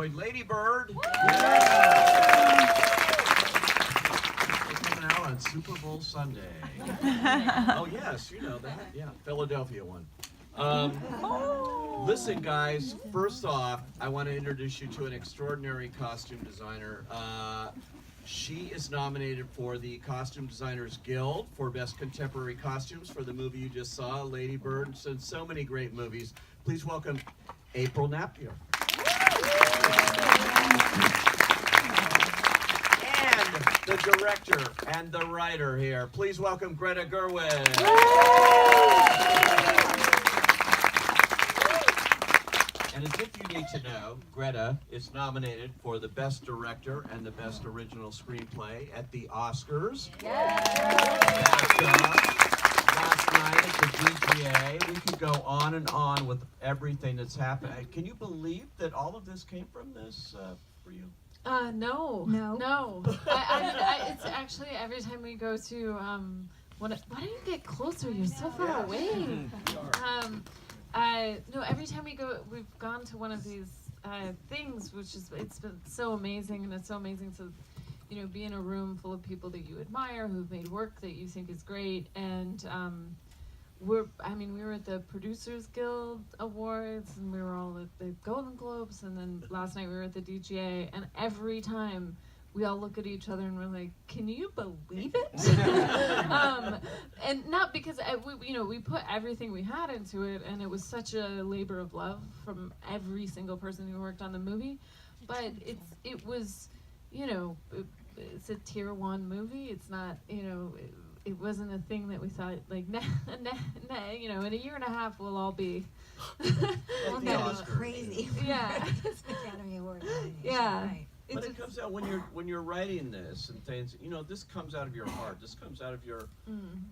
enjoyed Lady Bird. Coming out on Super Bowl Sunday. Oh yes, you know that. Yeah, Philadelphia one. Listen, guys. First off, I want to introduce you to an extraordinary costume designer. She is nominated for the Costume Designers Guild for Best Contemporary Costumes for the movie you just saw, Lady Bird. And so many great movies. Please welcome April Napier. And the director and the writer here. Please welcome Greta Gerwig. And as if you need to know, Greta is nominated for the Best Director and the Best Original Screenplay at the Oscars. Last night at the DGA. We could go on and on with everything that's happened. Can you believe that all of this came from this for you? No. It's actually every time we go to, why don't you get closer? You're so far away. No, every time we've gone to one of these things, it's been so amazing, and it's so amazing to, be in a room full of people that you admire, who've made work that you think is great, and we were at the Producers Guild Awards, and we were all at the Golden Globes, and then last night we were at the DGA, and every time we all look at each other and we're like, can you believe it? And not because we put everything we had into it, and it was such a labor of love from every single person who worked on the movie, but it was it's a tier 1 movie. It's not, it wasn't a thing that we thought, like, in a year and a half we'll all be. Well, that was crazy. Yeah. Academy Award. Yeah. Right. But it comes out when you're writing this and things. This comes out of your heart. This comes out of your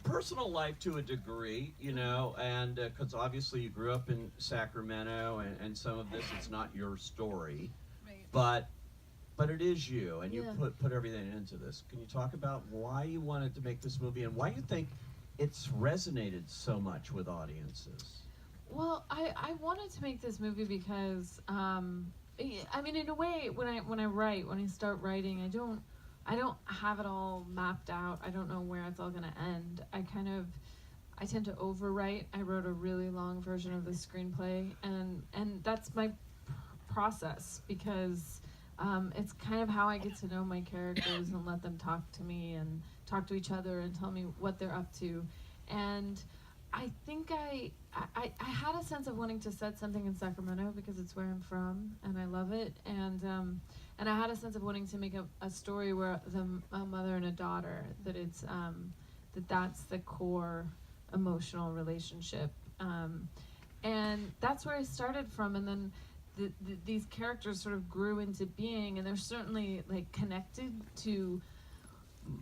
personal life to a degree. And because obviously you grew up in Sacramento, and some of this it's not your story, right. But it is you, and you put everything into this. Can you talk about why you wanted to make this movie and why you think it's resonated so much with audiences? Well, I wanted to make this movie because, in a way, when I start writing, I don't have it all mapped out. I don't know where it's all going to end. I tend to overwrite. I wrote a really long version of the screenplay, and that's my process, because it's kind of how I get to know my characters and let them talk to me and talk to each other and tell me what they're up to. And I think I had a sense of wanting to set something in Sacramento because it's where I'm from and I love it. And I had a sense of wanting to make a story where a mother and a daughter, that it's that's the core emotional relationship. And that's where I started from, and then these characters sort of grew into being, and they're certainly like connected to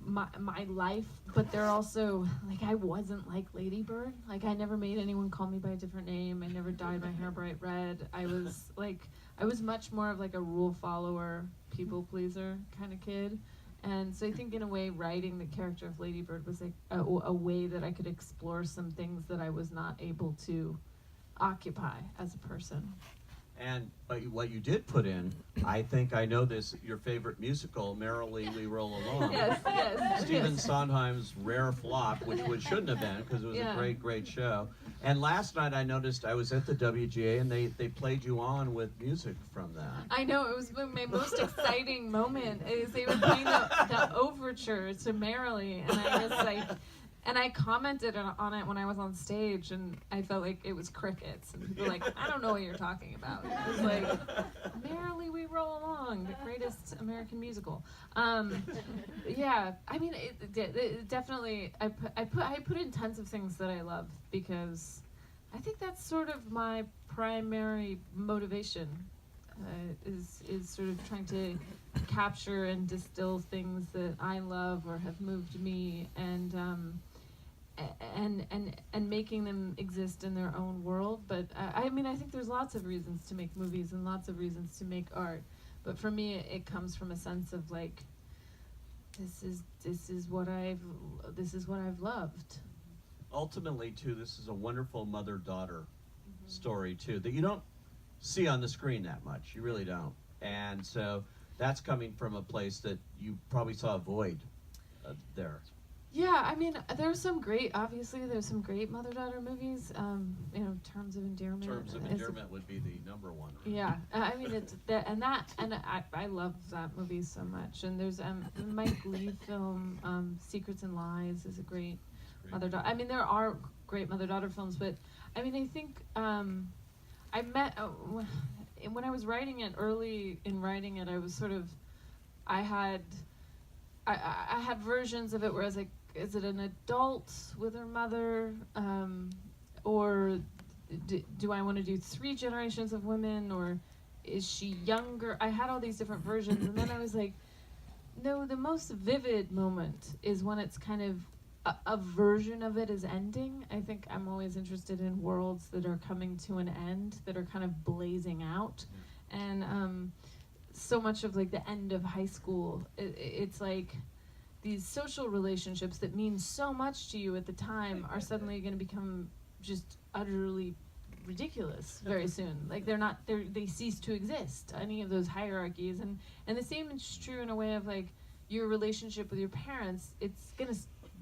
my life, but they're also like, I wasn't like Lady Bird. Like, I never made anyone call me by a different name. I never dyed my hair bright red. I was much more of like a rule follower, people pleaser kind of kid. And so I think in a way writing the character of Lady Bird was like a way that I could explore some things that I was not able to occupy as a person. But what you did put in, I think I know this, your favorite musical, Merrily We Roll Along. Yes. Stephen Sondheim's rare flop, which shouldn't have been, because it was a great, great show. And last night I noticed, I was at the WGA, and they played you on with music from that. I know, it was my most exciting moment, is they were playing the overture to Merrily, and I was like, and I commented on it when I was on stage, and I felt like it was crickets. And people were like, I don't know what you're talking about. It was like, Merrily We Roll Along, the greatest American musical. Yeah, I mean, it definitely, I put in tons of things that I love, because I think that's sort of my primary motivation, is sort of trying to capture and distill things that I love or have moved me, and making them exist in their own world. But I think there's lots of reasons to make movies and lots of reasons to make art, but for me it comes from a sense of like, this is what I've loved. Ultimately too, this is a wonderful mother-daughter story too, that you don't see on the screen that much. You really don't. and so that's coming from a place that you probably saw a void there. Yeah, I mean, there's some great mother-daughter movies. Terms of Endearment. Terms of Endearment would be the number one. Right? Yeah, I mean it's that, and I love that movie so much. And there's the Mike Leigh film, Secrets and Lies is a great mother-daughter. I mean, there are great mother-daughter films, but I mean, I think I met when I was writing it. Early in writing it, I was sort of, I had versions of it where I was like, is it an adult with her mother, or do I want to do 3 generations of women, or is she younger? I had all these different versions, and then I was like, no, the most vivid moment is when it's kind of a version of it is ending. I think I'm always interested in worlds that are coming to an end, that are kind of blazing out. And so much of like the end of high school, it's like these social relationships that mean so much to you at the time are suddenly going to become just utterly ridiculous very soon. Like they cease to exist, any of those hierarchies. And the same is true in a way of like your relationship with your parents. It's going to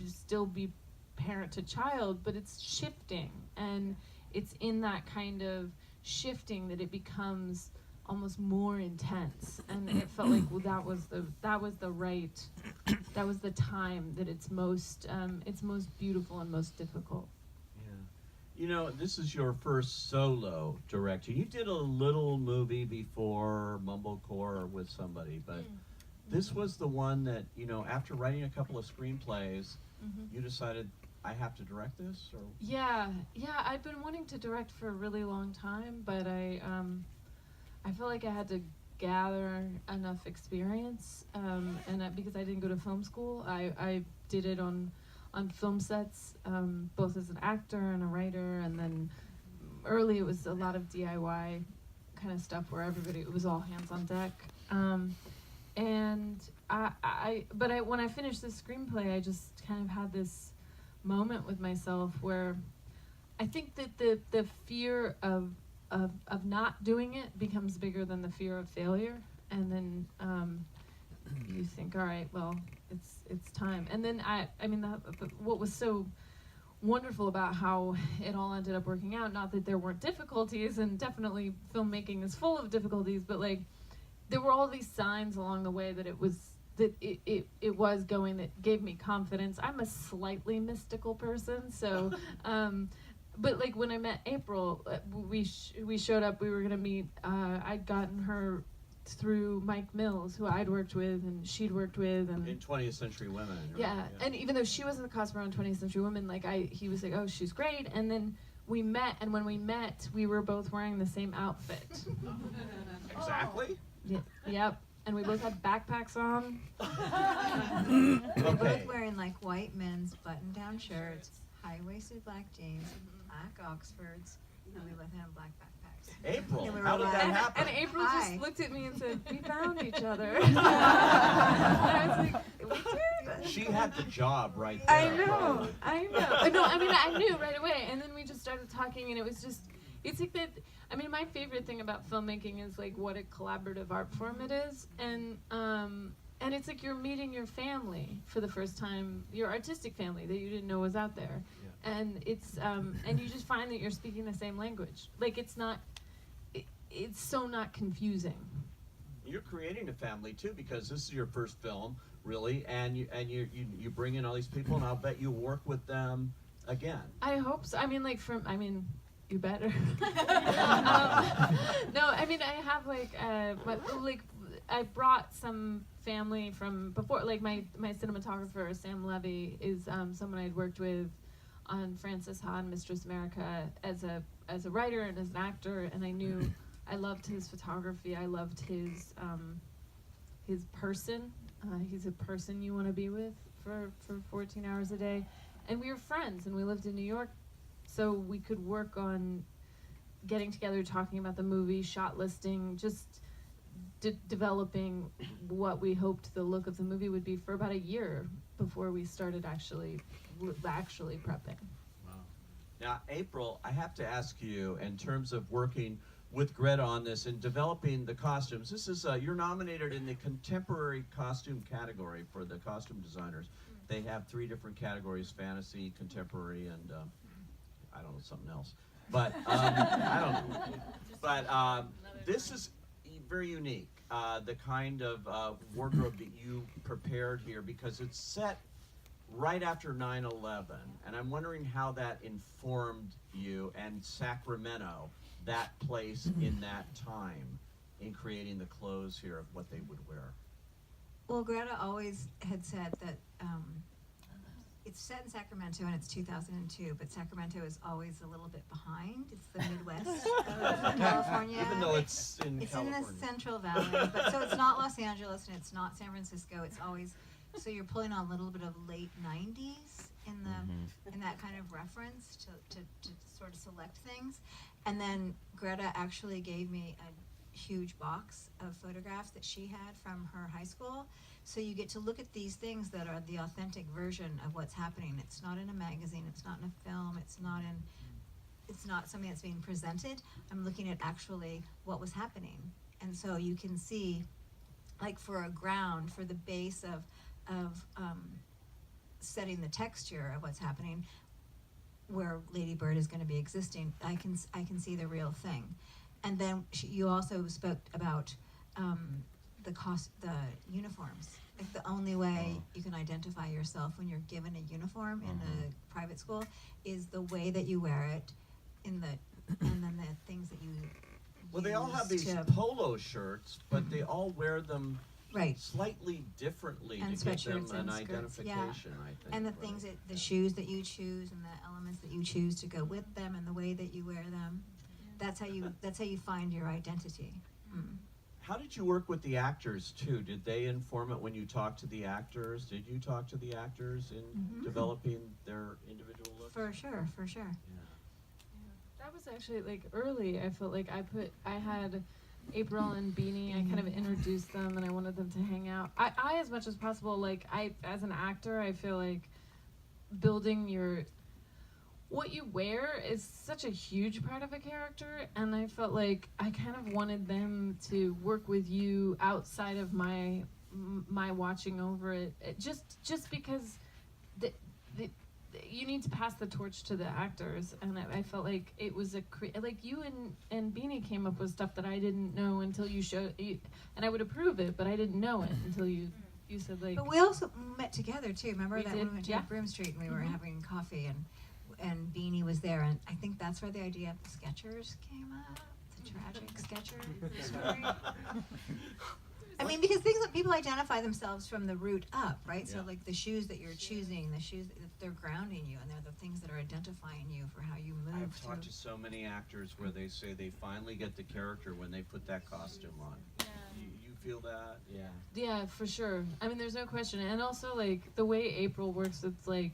still be parent to child, but it's shifting, and it's in that kind of shifting that it becomes almost more intense. And it felt like, well, that was the time that it's most beautiful and most difficult. You know, this is your first solo directing. You did a little movie before, Mumblecore, with somebody, but this was the one that, you know, after writing a couple of screenplays, you decided, I have to direct this? Or? Yeah, I've been wanting to direct for a really long time, but I feel like I had to gather enough experience, because I didn't go to film school. I did it on film sets, both as an actor and a writer, and then early it was a lot of DIY kind of stuff where it was all hands on deck. And when I finished this screenplay, I just kind of had this moment with myself where I think that the fear of not doing it becomes bigger than the fear of failure, and then you think, all right, well, it's time. And then what was so wonderful about how it all ended up working out, not that there weren't difficulties, and definitely filmmaking is full of difficulties, but like there were all these signs along the way that it was going, that gave me confidence. I'm a slightly mystical person, so but like when I met April, we showed up, we were gonna meet, I'd gotten her through Mike Mills, who I'd worked with and she'd worked with, and in 20th Century Women. Right? Yeah, and even though she wasn't the costumer on 20th Century Women, like he was like, oh, she's great, and then we met, and when we met, we were both wearing the same outfit. Exactly? Yeah, yep, and we both had backpacks on. We're Okay. both wearing like white men's button-down shirts, high-waisted black jeans, black Oxfords, and we both had black backpacks. April, And we were how did that like- happen? And April Hi. just looked at me and said, we found each other. And I was like, we did. She had the job right I there. know. No, I mean, I knew right away, and then we just started talking, and it was just, it's like that. I mean, my favorite thing about filmmaking is like what a collaborative art form it is, and it's like you're meeting your family for the first time, your artistic family that you didn't know was out there, and it's and you just find that you're speaking the same language. Like it's so not confusing. You're creating a family too, because this is your first film, really, and you bring in all these people, and I'll bet you work with them again. I hope so. I mean, you better. No, I mean, I have I brought some family from before, like my cinematographer, Sam Levy, is someone I'd worked with on Frances Ha and Mistress America as a writer and as an actor, and I loved his photography. I loved his person. He's a person you want to be with for 14 hours a day. And we were friends, and we lived in New York, so we could work on getting together, talking about the movie, shot listing, just developing what we hoped the look of the movie would be for about a year before we started actually prepping. Wow. Now, April, I have to ask you, in terms of working with Greta on this and developing the costumes. This is you're nominated in the contemporary costume category for the costume designers. They have 3 different categories: fantasy, contemporary, and I don't know, something else. But I don't know. But this is very unique. The kind of wardrobe that you prepared here, because it's set right after 9/11, and I'm wondering how that informed you and Sacramento, that place in that time, in creating the clothes here of what they would wear. Well, Greta always had said that it's set in Sacramento and it's 2002, but Sacramento is always a little bit behind. It's the Midwest of California. Even though it's in California. In the Central Valley, but so it's not Los Angeles and it's not San Francisco. It's always, so you're pulling on a little bit of late 90s in the in that kind of reference to sort of select things. And then Greta actually gave me a huge box of photographs that she had from her high school. So you get to look at these things that are the authentic version of what's happening. It's not in a magazine, it's not in a film, it's not something that's being presented. I'm looking at actually what was happening. And so you can see, like for a ground, for the base of setting the texture of what's happening, where Lady Bird is going to be existing, I can see the real thing. And then you also spoke about the uniforms. Like the only way you can identify yourself when you're given a uniform in a private school is the way that you wear it, and then the things that you. Well, they all have these polo shirts, but they all wear them slightly differently and to give them sweatshirts an and skirts, identification, I think. And the things that, the shoes that you choose, and the elements that you choose to go with them, and the way that you wear them. That's how you find your identity. How did you work with the actors too? Did they inform it when you talked to the actors? Did you talk to the actors in developing their individual looks? For sure. Yeah. That was actually like early. I felt like I had April and Beanie. I kind of introduced them, and I wanted them to hang out. I as much as possible, like as an actor, I feel like building what you wear is such a huge part of a character, and I felt like I kind of wanted them to work with you outside of my watching over it. Just because you need to pass the torch to the actors, and I felt like it was like you and Beanie came up with stuff that I didn't know until you showed, and I would approve it, but I didn't know it until you said like. But we also met together too. Remember we that did, we went to Broome Street and we were having coffee, and Beanie was there, and I think that's where the idea of the Skechers came up. The tragic Skechers story. I mean, because things that people identify themselves from the root up, right? Yeah. So like the shoes that you're choosing, the shoes that they're grounding you, and they're the things that are identifying you for how you move. I've talked to so many actors where they say they finally get the character when they put that costume on. Yeah. You feel that? Yeah. Yeah, for sure. I mean, there's no question. And also, like, the way April works, it's like,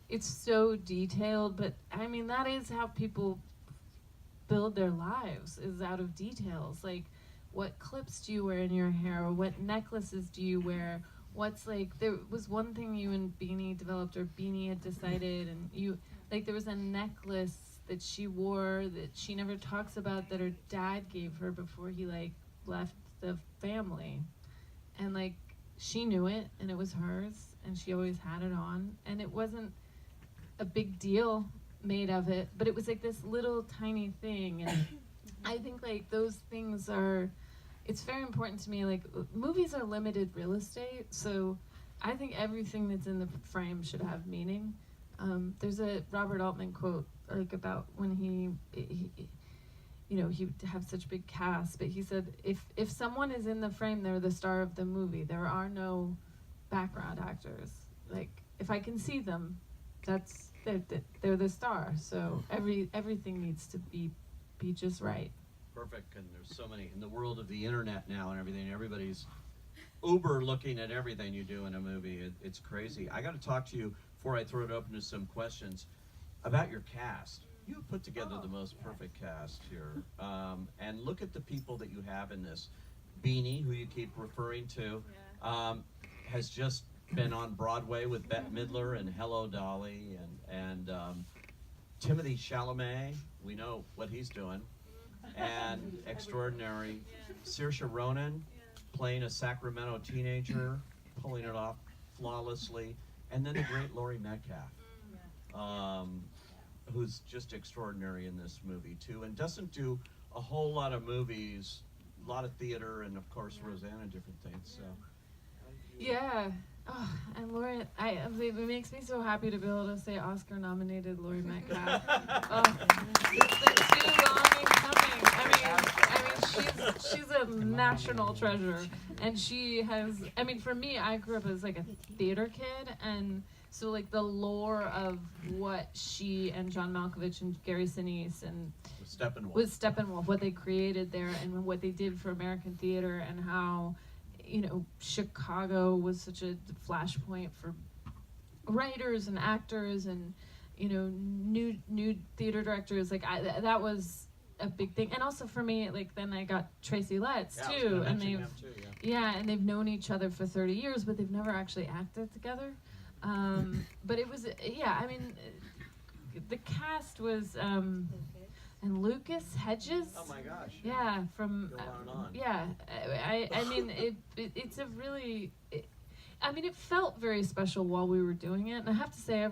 it's so detailed, but I mean, that is how people build their lives, is out of details. Like, what clips do you wear in your hair, or what necklaces do you wear? What's like, there was one thing you and Beanie developed, or Beanie had decided, and you, like, there was a necklace that she wore that she never talks about, that her dad gave her before he, like, left the family. And, like, she knew it, and it was hers, and she always had it on, and it wasn't a big deal made of it, but it was like this little tiny thing. And I think like those things are, it's very important to me. Like, movies are limited real estate, so I think everything that's in the frame should have meaning. There's a Robert Altman quote, like, about when he you know, he'd have such big cast, but he said, if someone is in the frame, they're the star of the movie. There are no background actors. Like, if I can see them, they're the star. So everything needs to be just right. Perfect. And there's so many in the world of the internet now and everything. Everybody's uber looking at everything you do in a movie. It's crazy. I got to talk to you before I throw it open to some questions about your cast. You put together the most perfect cast here. And look at the people that you have in this. Beanie, who you keep referring to, has just been on Broadway with Bette Midler and Hello Dolly, and Timothy Chalamet. We know what he's doing. and extraordinary. Saoirse Ronan playing a Sacramento teenager, pulling it off flawlessly, and then the great Laurie Metcalf, who's just extraordinary in this movie too, and doesn't do a whole lot of movies, a lot of theater, and of course Roseanne and different things. So. Yeah. Oh, and Laurie, it makes me so happy to be able to say Oscar-nominated Laurie Metcalf. Oh, it's been too long in coming. I mean, she's a national treasure, and she has. I mean, for me, I grew up as like a theater kid, and so like the lore of what she and John Malkovich and Gary Sinise and with Steppenwolf, what they created there, and what they did for American theater, and how. Chicago was such a flashpoint for writers and actors and, new theater directors. Like that was a big thing. And also for me, like then I got Tracy Letts too, and and they've known each other for 30 years, but they've never actually acted together. But it was, I mean, the cast was. And Lucas Hedges. Oh my gosh. Yeah, from Go on and on. Yeah, I mean it's a really. It felt very special while we were doing it, and I have to say,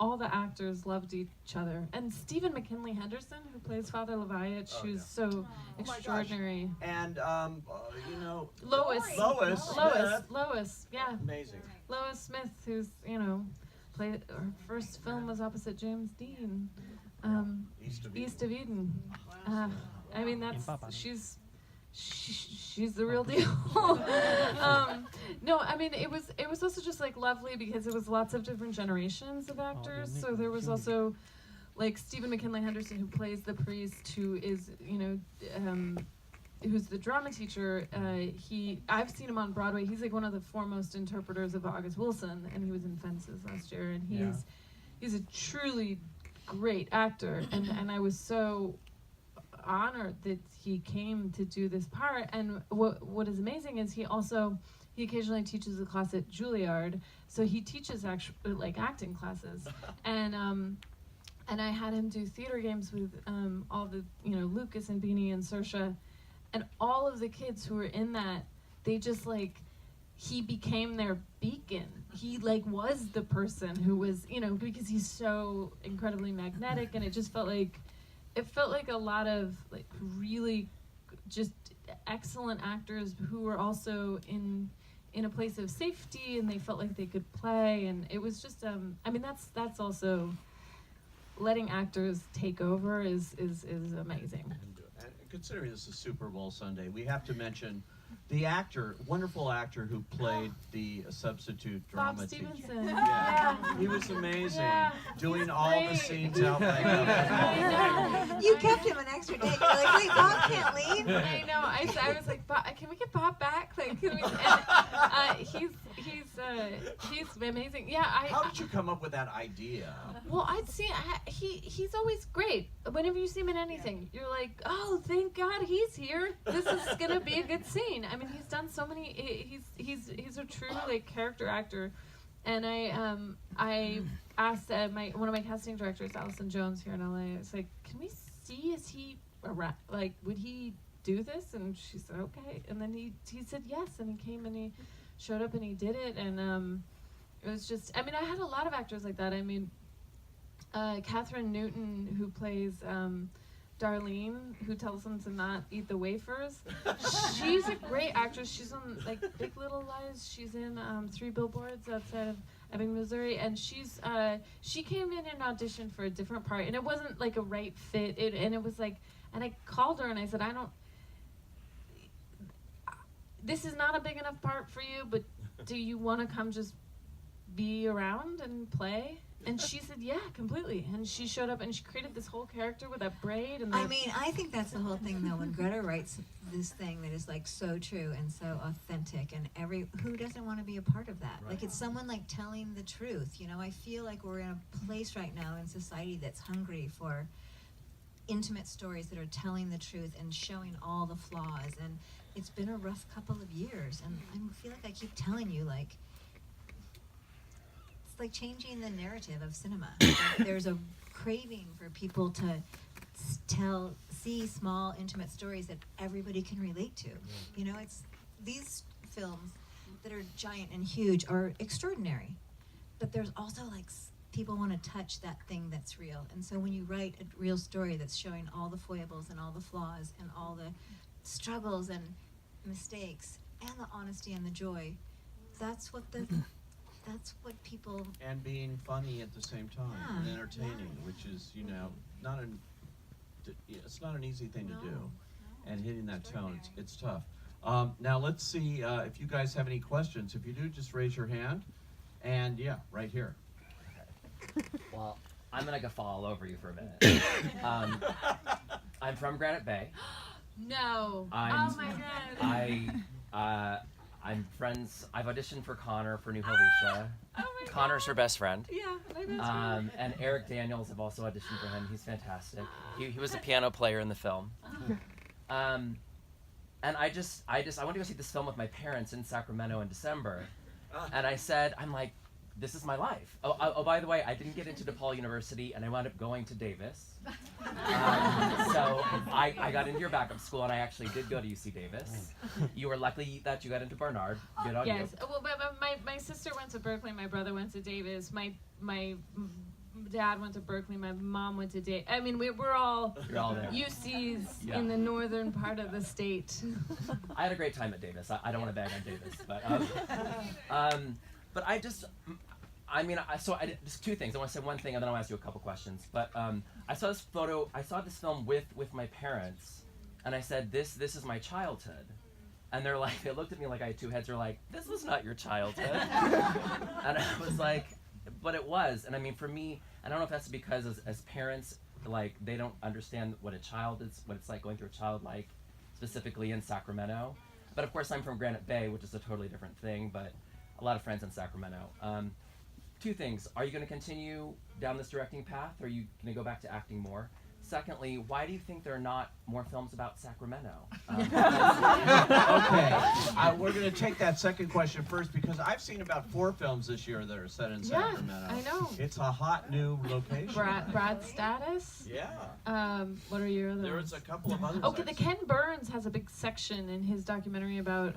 all the actors loved each other. And Stephen McKinley Henderson, who plays Father Leviatch, who's so extraordinary. And Lois, yeah. Amazing. Lois Smith, who's played her first film was opposite James Dean. East of Eden. I mean, she's the real deal. No, I mean it was also just like lovely because it was lots of different generations of actors. So there was also like Stephen McKinley Henderson, who plays the priest, who is who's the drama teacher. I've seen him on Broadway. He's like one of the foremost interpreters of August Wilson, and he was in Fences last year. And he's a truly great actor, and I was so honored that he came to do this part. And what is amazing is he occasionally teaches a class at Juilliard, so he teaches acting classes, and I had him do theater games with all the Lucas and Beanie and Saoirse, and all of the kids who were in that, they just he became their beacon. He was the person who was, because he's so incredibly magnetic, and it just felt like a lot of really just excellent actors who were also in a place of safety, and they felt like they could play, and it was just that's also letting actors take over is amazing. And considering this is Super Bowl Sunday, we have to mention the wonderful actor who played the substitute drama Bob teacher. Stevenson. Yeah. He was amazing. Yeah, doing all the great. scenes out like You kept him an extra day. You're like, wait, Bob can't leave. I know. I was like, Bob, can we get Bob back? Can we? He's amazing. Yeah. How did you come up with that idea? Well, he's always great. Whenever you see him in anything, you're like, oh, thank God he's here. This is gonna be a good scene. I mean, he's done so many. He's a true character actor, and I asked one of my casting directors, Allison Jones, here in LA. I was like, can we see, is he around? Would he do this? And she said okay, and then he said yes, and he came and he showed up and he did it, and it was just. I mean, I had a lot of actors like that. I mean, Catherine Newton, who plays Darlene, who tells them to not eat the wafers. She's a great actress. She's on Big Little Lies. She's in 3 Billboards outside of Ebbing, Missouri, and she came in and auditioned for a different part, and it wasn't a right fit. And it was and I called her and I said, this is not a big enough part for you, but do you want to come just be around and play? And she said, yeah, completely. And she showed up and she created this whole character with that braid. And I think that's the whole thing, though, when Greta writes this thing that is so true and so authentic, and who doesn't want to be a part of that? Right. It's someone telling the truth. I feel like we're in a place right now in society that's hungry for intimate stories that are telling the truth and showing all the flaws. And it's been a rough couple of years, and I feel like I keep telling you, it's changing the narrative of cinema. There's a craving for people to see small, intimate stories that everybody can relate to. You know, it's these films that are giant and huge are extraordinary, but there's also like people want to touch that thing that's real. And so when you write a real story that's showing all the foibles and all the flaws and all the struggles and mistakes and the honesty and the joy, that's what people. And being funny at the same time and entertaining, which is, you know, it's not an easy thing to do. And hitting that tone, it's tough. Now let's see if you guys have any questions. If you do, just raise your hand. And yeah, right here. Well, I'm gonna go fall all over you for a minute. I'm from Granite Bay. No. I'm, oh my god. I'm friends. I've auditioned for Connor for New Helvetia. Oh my Connor's her best friend. Yeah, my best friend. And Eric Daniels, I've also auditioned for him. He's fantastic. He was a piano player in the film. And I went to go see this film with my parents in Sacramento in December. And I said, I'm like, this is my life. Oh, by the way, I didn't get into DePaul University, and I wound up going to Davis. So I got into your backup school, and I actually did go to UC Davis. You were lucky that you got into Barnard. Good on you. Yes. Well, but my sister went to Berkeley. My brother went to Davis. My dad went to Berkeley. My mom went to Davis. I mean, we're all You're all there. UCs in the northern part of the state. I had a great time at Davis. I don't want to bag on Davis, but I just, just two things. I want to say one thing, and then I'll ask you a couple questions. But I saw this film with my parents, and I said, this is my childhood. And they looked at me like I had two heads. They're like, this was not your childhood. And I was like, but it was. And I mean, for me, I don't know if that's because as parents, like, they don't understand what a child is, what it's like going through a child life, specifically in Sacramento. But of course, I'm from Granite Bay, which is a totally different thing, but a lot of friends in Sacramento. Two things. Are you going to continue down this directing path, or are you going to go back to acting more? Secondly, why do you think there are not more films about Sacramento? Okay, we're going to take that second question first, because I've seen about 4 films this year that are set in Sacramento. I know. It's a hot new location. Brad Status. Yeah. What are your other There's ones? a couple of others. Okay, the Ken Burns has a big section in his documentary about.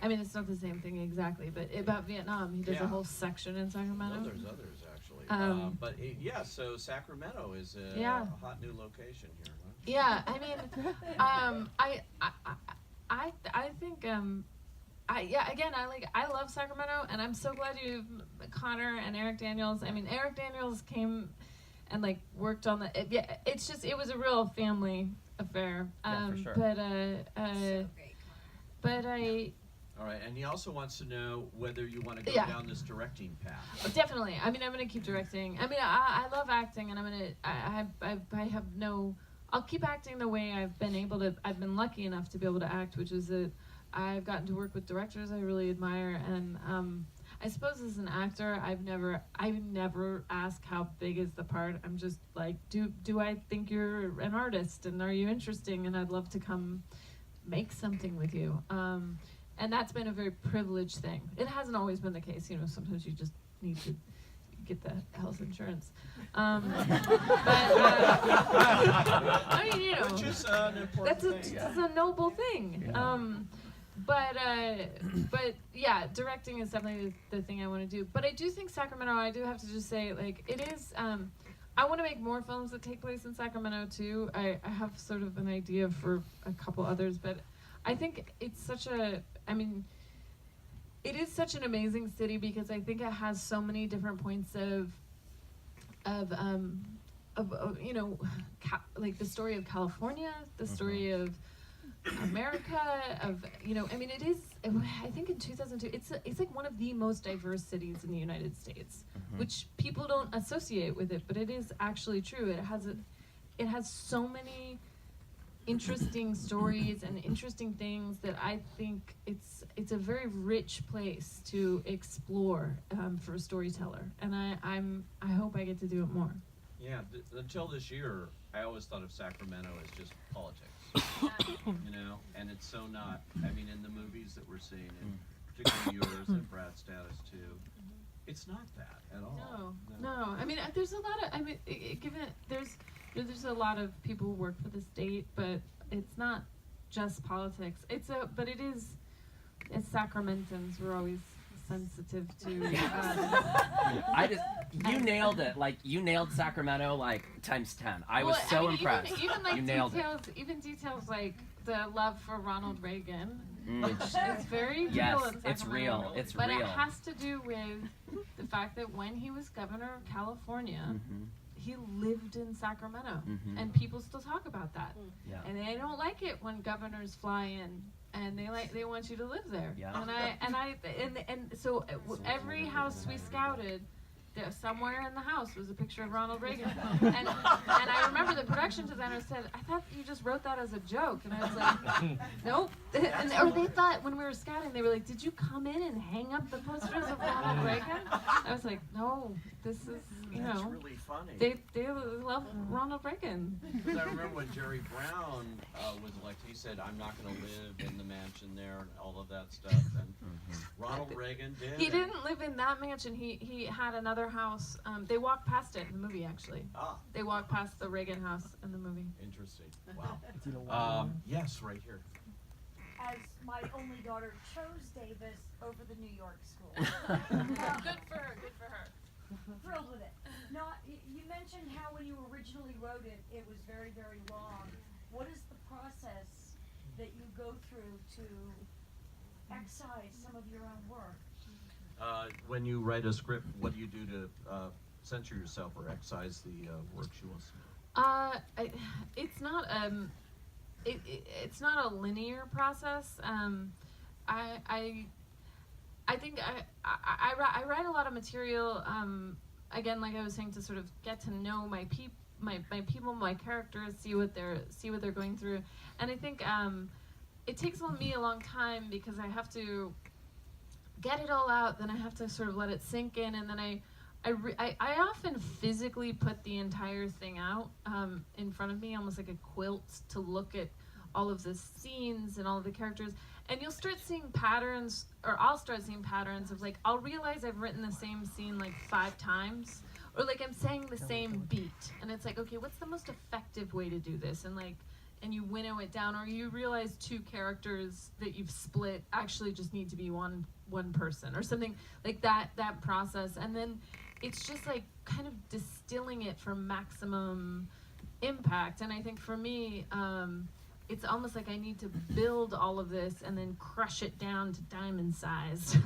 I mean, it's not the same thing exactly, but about Vietnam. He does a whole section in Sacramento. No, there's others actually. But so Sacramento is a hot new location here. Huh? Yeah, I mean, I think I love Sacramento, and I'm so glad you, Connor and Eric Daniels. I mean, Eric Daniels came and like worked on it was a real family affair. For sure. But So great. but I. All right, and he also wants to know whether you want to go down this directing path. Definitely. I mean, I'm going to keep directing. I mean, I love acting, and I have no. I'll keep acting the way I've been able to. I've been lucky enough to be able to act, which is that I've gotten to work with directors I really admire, and I suppose as an actor, I never ask how big is the part. I'm just like, do I think you're an artist, and are you interesting, and I'd love to come make something with you. And that's been a very privileged thing. It hasn't always been the case. You know, sometimes you just need to get the health insurance. I mean, you know, Which is an important thing. That's a noble thing. Yeah. But yeah, directing is definitely the thing I want to do. But I do think Sacramento, I do have to just say, like, it is, I want to make more films that take place in Sacramento too. I have sort of an idea for a couple others, but I think it's it is such an amazing city because I think it has so many different points of you know, like the story of California, the story of America, you know, I mean, it is, I think in 2002, it's like one of the most diverse cities in the United States, which people don't associate with it, but it is actually true. It has so many interesting stories and interesting things that I think it's a very rich place to explore for a storyteller, and I hope I get to do it more. Yeah, until this year, I always thought of Sacramento as just politics, you know, and it's so not. I mean, in the movies that we're seeing, and particularly yours and Brad's Status too, it's not that at all. No. I mean, there's a lot of. I mean, given there's there's a lot of people who work for the state, but it's not just politics. But it is. As Sacramentans, we're always sensitive to. You nailed it. Like you nailed Sacramento like times 10. I was impressed. Even like you nailed details, it. even details like the love for Ronald Reagan, which is very real Yes, in Sacramento. it's real. It's but real. it has to do with the fact that when he was governor of California, he lived in Sacramento, and people still talk about that. Yeah. And they don't like it when governors fly in. And they want you to live there. Yeah. And so every house we scouted, there somewhere in the house was a picture of Ronald Reagan. And I remember the production designer said, "I thought you just wrote that as a joke." And I was like, "Nope." Or they thought when we were scouting, they were like, "Did you come in and hang up the posters of Ronald Reagan?" I was like, "No, this is That's really funny. they love Ronald Reagan." Because I remember when Jerry Brown was elected, he said, "I'm not going to live in the mansion there," and all of that stuff. And Ronald Reagan did. He didn't live in that mansion. He had another house. They walked past it in the movie, actually. Ah, They walked past the Reagan house in the movie. interesting. Wow. Yes, right here. As my only daughter chose Davis over the New York school. Good for her. Good for her. Thrilled with it. You mentioned how when you originally wrote it, it was very, very long. What is the process that you go through to excise some of your own work? When you write a script, what do you do to censor yourself or excise the works you want to? It's not it's not a linear process. I think I write a lot of material. Again, like I was saying, to sort of get to know my people, my characters, see what they're going through, and I think it takes me a long time because I have to get it all out, then I have to sort of let it sink in, and then I often physically put the entire thing out in front of me, almost like a quilt, to look at all of the scenes and all of the characters. And you'll start seeing patterns, or I'll start seeing patterns of like, I'll realize I've written the same scene like 5 times, or like I'm saying the same beat. And it's like, okay, what's the most effective way to do this? And you winnow it down, or you realize 2 characters that you've split actually just need to be one person, or something like that process. And then it's just like kind of distilling it for maximum impact. And I think for me, it's almost like I need to build all of this and then crush it down to diamond size.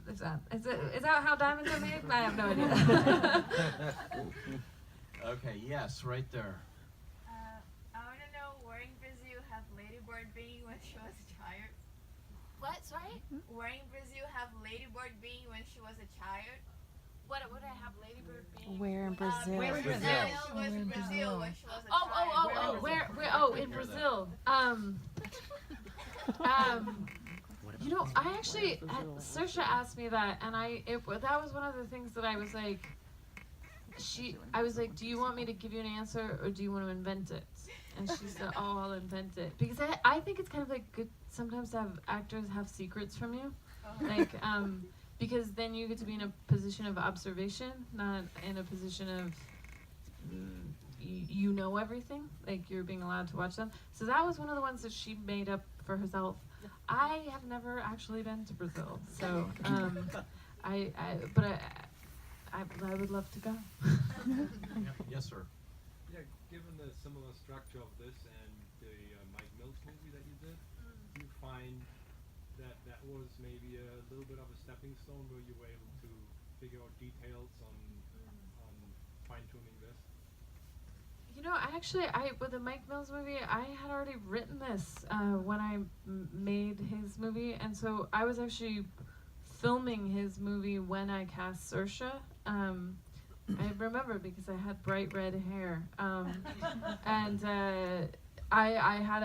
Is that how diamonds are made? I have no idea. Okay, yes, right there. I want to know, where in Brazil have Lady Bird been when she was a child? What? Sorry? Where in Brazil have Lady Bird been when she was a child? What would I have Lady Bird be? Where in Brazil? Where in Brazil? She was in Brazil when she was a child. Where? In Brazil. You know, I actually, Saoirse asked me that, and that was one of the things that I was like, I was like, do you want me to give you an answer, or do you want to invent it? And she said, oh, I'll invent it. Because I think it's kind of like good sometimes to have actors have secrets from you. Like, because then you get to be in a position of observation, not in a position of you know everything, like you're being allowed to watch them. So that was one of the ones that she made up for herself. I have never actually been to Brazil, so I would love to go. Yes, sir. Yeah, given the similar structure of this and the Mike Mills movie that you did, do you find that was maybe a little bit of a stepping stone where you were able to figure out details on fine-tuning this? You know, with the Mike Mills movie, I had already written this when I made his movie, and so I was actually filming his movie when I cast Saoirse. I remember because I had bright red hair, and I had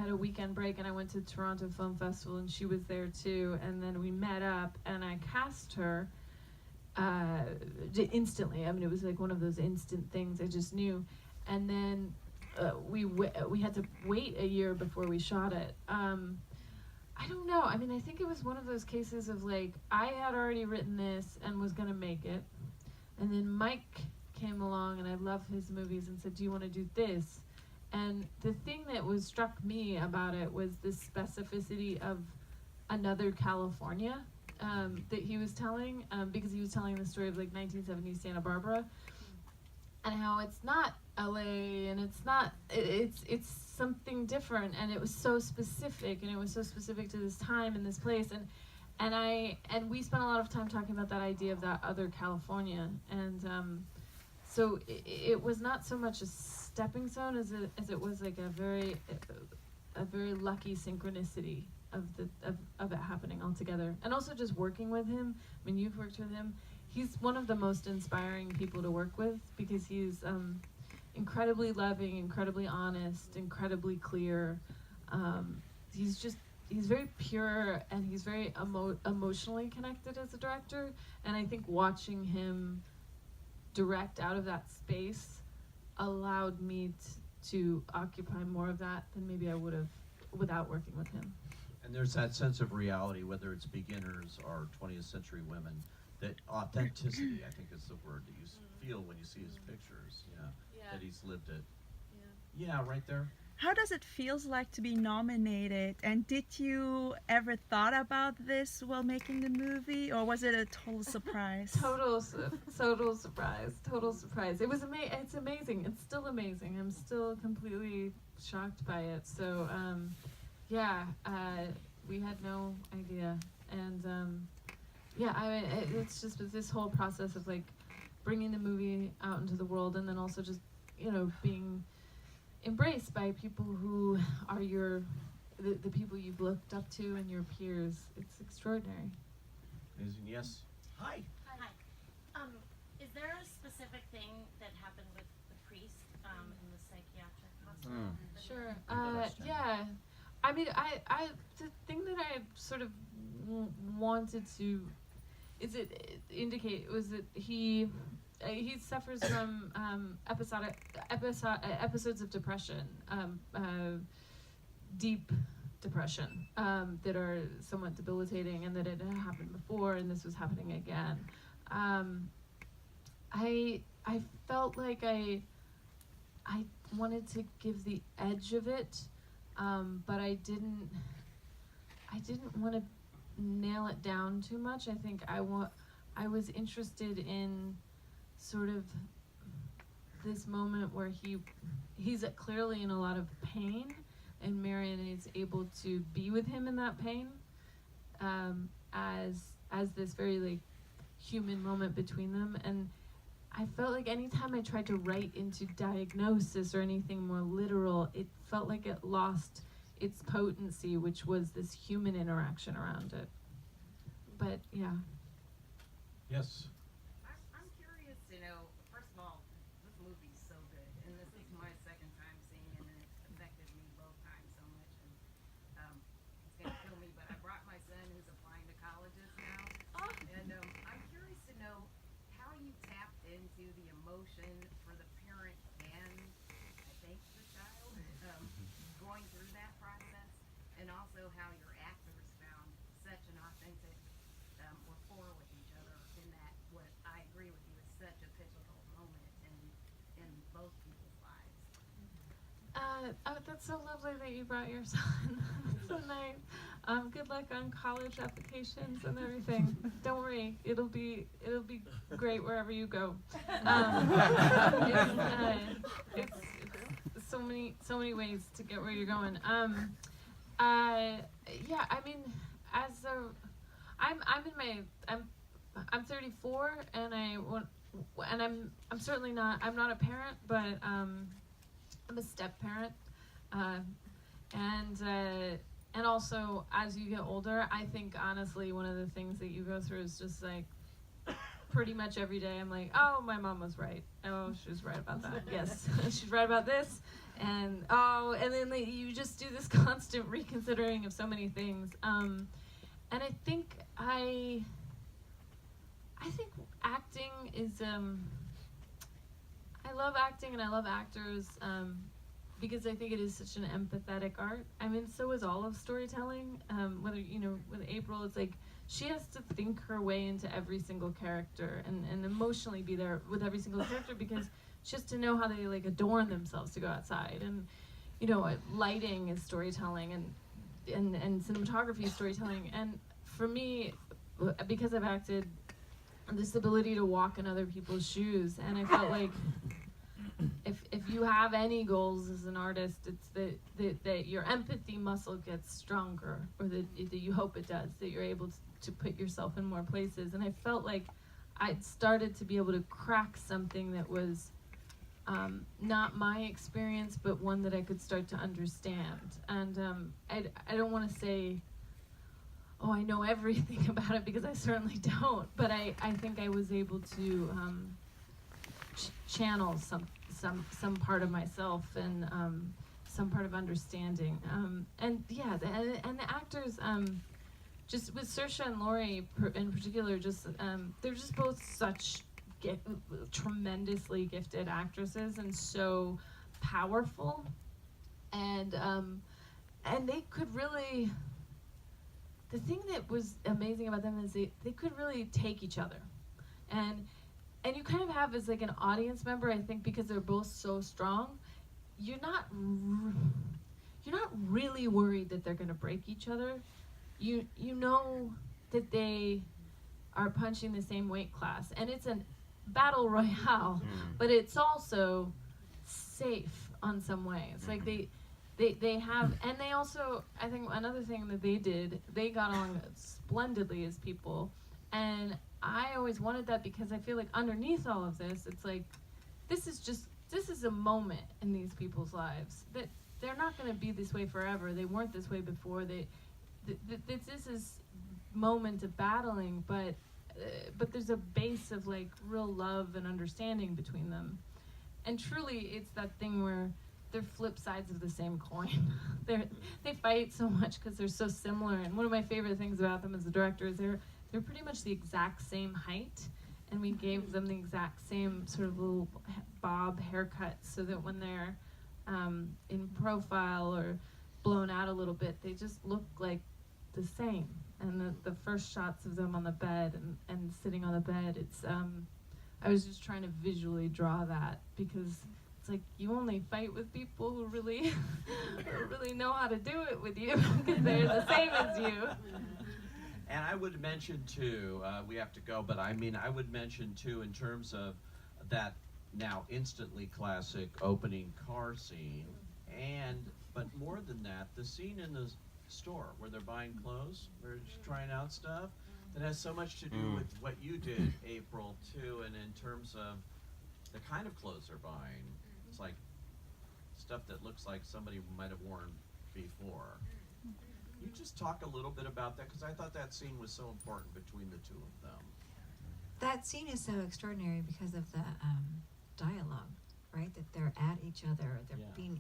a weekend break, and I went to Toronto Film Festival, and she was there too, and then we met up, and I cast her instantly. I mean, it was like one of those instant things. I just knew, and then we had to wait a year before we shot it. I don't know. I mean, I think it was one of those cases of like, I had already written this and was gonna make it, and then Mike came along, and I love his movies, and said, "Do you want to do this?" And the thing that was struck me about it was the specificity of another California that he was telling, because he was telling the story of like 1970s Santa Barbara, and how it's not LA, and it's something different, and it was so specific, and it was so specific to this time and this place, and we spent a lot of time talking about that idea of that other California, and so it was not so much a stepping stone as it was like a very lucky synchronicity of it happening all together, and also just working with him. I mean, you've worked with him. He's one of the most inspiring people to work with, because he's incredibly loving, incredibly honest, incredibly clear. He's very pure, and he's very emotionally connected as a director, and I think watching him direct out of that space allowed me to occupy more of that than maybe I would have without working with him. And there's that sense of reality, whether it's beginners or 20th century women, that authenticity, I think, is the word that you feel when you see his pictures, that he's lived it. Yeah, right there. How does it feels like to be nominated? And did you ever thought about this while making the movie, or was it a total surprise? Total surprise. It was it's amazing. It's still amazing. I'm still completely shocked by it. So, we had no idea. And, it's just this whole process of like bringing the movie out into the world, and then also just, being embraced by people who are the people you've looked up to and your peers. It's extraordinary. Amazing. Yes. Hi. Hi. Is there a specific thing that happened with the priest in the psychiatric hospital? Sure. Yeah. I mean, I the thing that I sort of wanted to indicate was that he suffers from episodes of depression, deep depression, that are somewhat debilitating, and that it had happened before, and this was happening again. I felt like I wanted to give the edge of it, but I didn't want to nail it down too much. I think I was interested in sort of this moment where he's clearly in a lot of pain, and Marion is able to be with him in that pain, as this very like human moment between them. And I felt like anytime I tried to write into diagnosis or anything more literal, it felt like it lost its potency, which was this human interaction around it. But yeah. Yes. I'm curious to know, first of all, this movie's so good, and this is my second time seeing it, and it affected me both times so much, and it's gonna kill me, but I brought my son who's applying to colleges now, and I'm curious to know how you tapped into the emotion for the parent and, I think, the child, going through that process, and also how your actors found such an authentic rapport with each other in that, what I agree with you, is such a pivotal moment in both people's lives. That's so lovely that you brought your son. So nice. Good luck on college applications and everything. Don't worry, it'll be great wherever you go. It's so many ways to get where you're going. I mean, I'm 34, and I'm certainly not. I'm not a parent, but I'm a step parent, and also as you get older, I think honestly one of the things that you go through is just like pretty much every day I'm like, oh, my mom was right. Oh, she was right about that. Yes, she's right about this. And then like, you just do this constant reconsidering of so many things. And I think acting is I love acting and I love actors because I think it is such an empathetic art. I mean, so is all of storytelling. Whether with April, it's like she has to think her way into every single character and emotionally be there with every single character, because she has to know how they like adorn themselves to go outside. And lighting is storytelling, and cinematography is storytelling. And for me, because I've acted, this ability to walk in other people's shoes, and I felt like if you have any goals as an artist, it's that your empathy muscle gets stronger, or that you hope it does, that you're able to put yourself in more places. And I felt like I'd started to be able to crack something that was not my experience, but one that I could start to understand. And I don't want to say, oh, I know everything about it, because I certainly don't. But I think I was able to channel some part of myself, and some part of understanding. And the actors, just with Saoirse and Laurie in particular, they're just both such tremendously gifted actresses, and so powerful. And they could really. The thing that was amazing about them is they could really take each other, and you kind of have, as like an audience member, I think, because they're both so strong, you're not really worried that they're going to break each other. You know that they are punching the same weight class, and it's a battle royale, but it's also safe on some ways. Like they have, and they also, I think another thing that they did, they got along splendidly as people. And I always wanted that, because I feel like underneath all of this, it's like, this is a moment in these people's lives that they're not going to be this way forever. They weren't this way before. This is moment of battling, but there's a base of like real love and understanding between them. And truly, it's that thing where they're flip sides of the same coin. They fight so much because they're so similar. And one of my favorite things about them as a director is they're pretty much the exact same height, and we gave them the exact same sort of little bob haircut, so that when they're in profile or blown out a little bit, they just look like the same. And the first shots of them on the bed and sitting on the bed, it's I was just trying to visually draw that, because it's like, you only fight with people who really really know how to do it with you, because they're the same as you. And I would mention too, we have to go, but I would mention too, in terms of that now instantly classic opening car scene, but more than that, the scene in the store where they're buying clothes, where she's trying out stuff, that has so much to do with what you did, April, too, and in terms of the kind of clothes they're buying. It's like stuff that looks like somebody might have worn before. You just talk a little bit about that, because I thought that scene was so important between the two of them. That scene is so extraordinary because of the dialogue, right? That they're at each other. They're being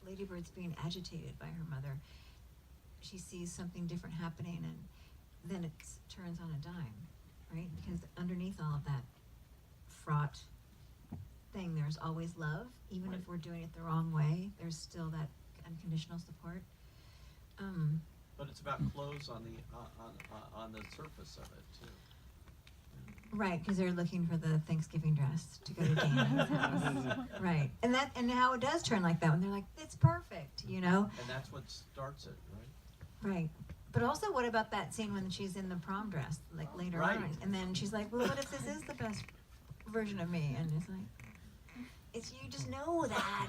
Lady Bird's being agitated by her mother. She sees something different happening, and then it turns on a dime, right? Because underneath all of that fraught thing, there's always love. Even if we're doing it the wrong way, there's still that unconditional support. But it's about clothes on the surface of it too. Right, because they're looking for the Thanksgiving dress to go to Dana's house. Right, and how it does turn like that when they're like, it's perfect, you know. And that's what starts it, right? Right, but also, what about that scene when she's in the prom dress, like later on, and then she's like, well, what if this is the best version of me? And it's like, you just know that.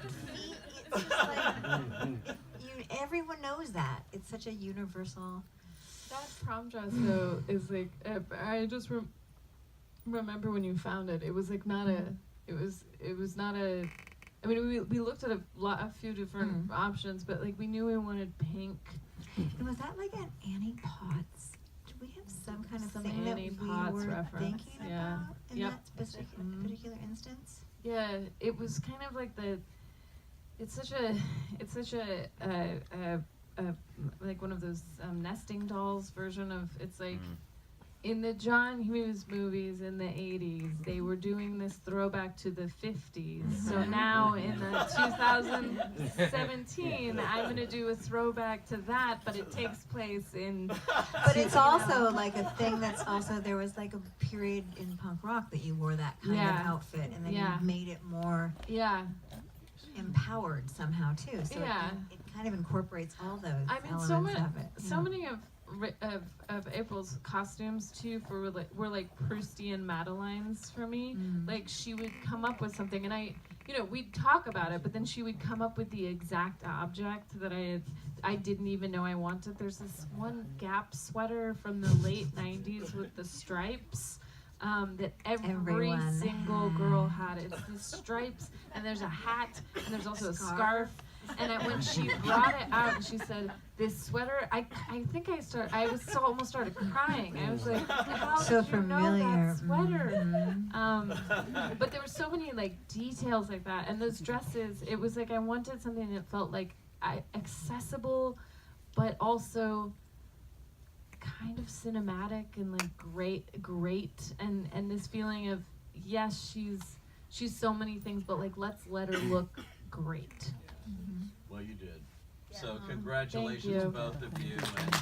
It's just like, everyone knows that. It's such a universal. That prom dress though is like, I just remember when you found it. It was like not a. It was not a. I mean, we looked at a few different options, but like we knew we wanted pink. And was that like an Annie Potts? Did we have some kind of Some thing Annie that we Potts were reference, thinking yeah. about in Yep. that particular instance? Yeah, it was kind of like it's such a like one of those nesting dolls version of, it's like, in the John Hughes movies in the 80s, they were doing this throwback to the 50s. So now in the 2017, I'm going to do a throwback to that, but it takes place in... But it's also like a thing that's also, there was like a period in punk rock that you wore that kind of outfit, and then you made it more empowered somehow too. So it kind of incorporates all those elements of it. So many of April's costumes too were like Proustian Madelines for me. Like she would come up with something, and we'd talk about it, but then she would come up with the exact object that I didn't even know I wanted. There's this one Gap sweater from the late 90s with the stripes. That every single girl had. It's the stripes, and there's a hat, and there's also a scarf. And when she brought it out, and she said, "This sweater," I think I almost started crying. I was like, "How so did you familiar. know that sweater?" But there were so many like details like that, and those dresses. It was like I wanted something that felt like accessible, but also kind of cinematic and like great and this feeling of, yes, she's so many things, but like let's let her look great. Well, you did. Yeah. So congratulations, you. both of you. And